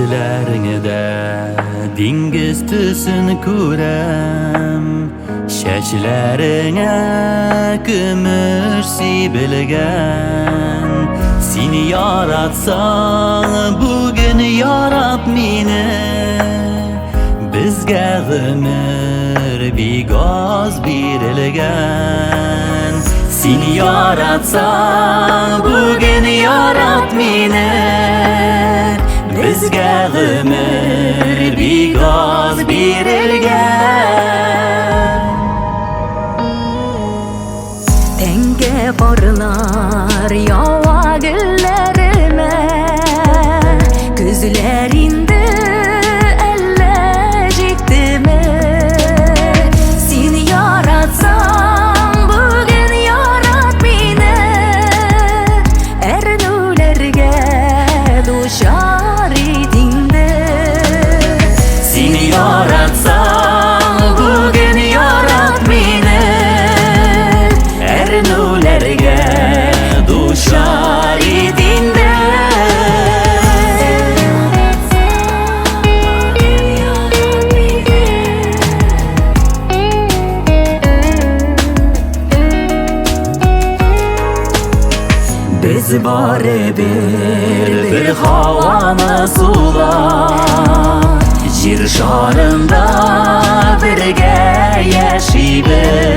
Gözleringde dengiz tüsün ko'ram, Shachlaringga kumush sibilgan. Seni yaratsang bugün yarat meni, bizga g'umr begoz berilgan. Seni yaratsang bugün yarat meni, bizga g'umr begoz berilgan. Tenga porlar yovagillarime, ko'zlaringda allajikdimi? Seni yaratsam bugün yarat meni, ernularga dushor etingdi. Seni yaratsam bugün yarat meni, ernularga dushor etingdi. Biz bir havana sular, Yer sharında birga yashaymiz.